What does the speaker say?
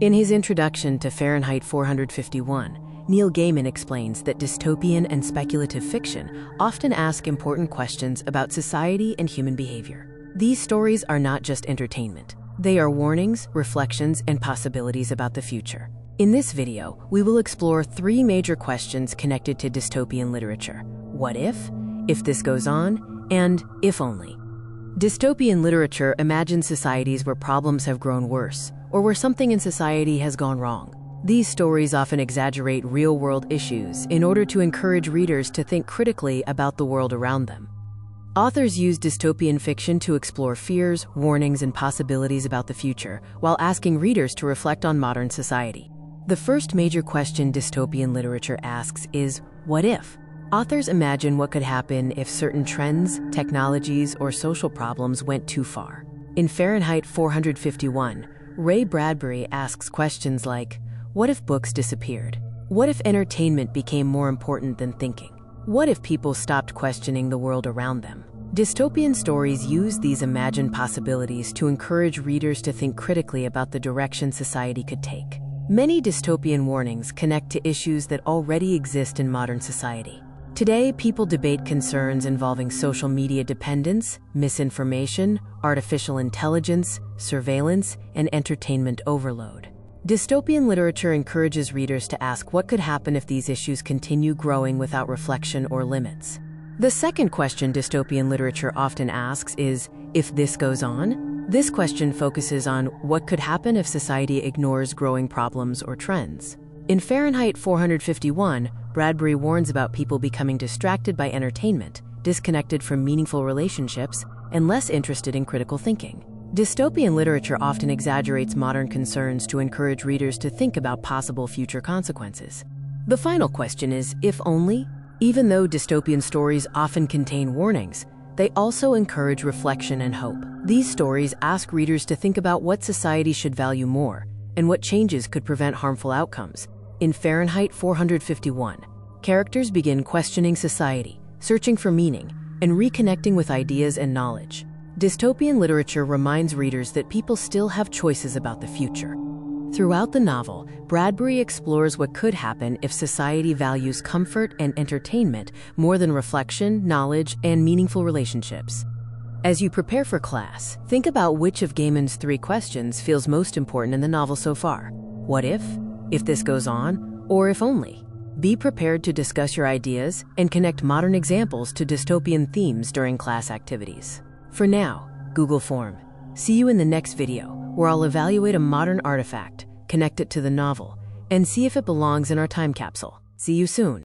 In his introduction to Fahrenheit 451, Neil Gaiman explains that dystopian and speculative fiction often ask important questions about society and human behavior. These stories are not just entertainment. They are warnings, reflections, and possibilities about the future. In this video, we will explore three major questions connected to dystopian literature. What if this goes on, and if only. Dystopian literature imagines societies where problems have grown worse, or where something in society has gone wrong. These stories often exaggerate real-world issues in order to encourage readers to think critically about the world around them. Authors use dystopian fiction to explore fears, warnings, and possibilities about the future, while asking readers to reflect on modern society. The first major question dystopian literature asks is, what if? Authors imagine what could happen if certain trends, technologies, or social problems went too far. In Fahrenheit 451, Ray Bradbury asks questions like, what if books disappeared? What if entertainment became more important than thinking? What if people stopped questioning the world around them? Dystopian stories use these imagined possibilities to encourage readers to think critically about the direction society could take. Many dystopian warnings connect to issues that already exist in modern society. Today, people debate concerns involving social media dependence, misinformation, artificial intelligence, surveillance, and entertainment overload. Dystopian literature encourages readers to ask what could happen if these issues continue growing without reflection or limits. The second question dystopian literature often asks is, if this goes on? This question focuses on what could happen if society ignores growing problems or trends. In Fahrenheit 451, Bradbury warns about people becoming distracted by entertainment, disconnected from meaningful relationships, and less interested in critical thinking. Dystopian literature often exaggerates modern concerns to encourage readers to think about possible future consequences. The final question is, if only? Even though dystopian stories often contain warnings, they also encourage reflection and hope. These stories ask readers to think about what society should value more and what changes could prevent harmful outcomes. In Fahrenheit 451, characters begin questioning society, searching for meaning, and reconnecting with ideas and knowledge. Dystopian literature reminds readers that people still have choices about the future. Throughout the novel, Bradbury explores what could happen if society values comfort and entertainment more than reflection, knowledge, and meaningful relationships. As you prepare for class, think about which of Gaiman's three questions feels most important in the novel so far. What if this goes on, or if only? Be prepared to discuss your ideas and connect modern examples to dystopian themes during class activities. For now, Google Form. See you in the next video, where I'll evaluate a modern artifact, connect it to the novel, and see if it belongs in our time capsule. See you soon.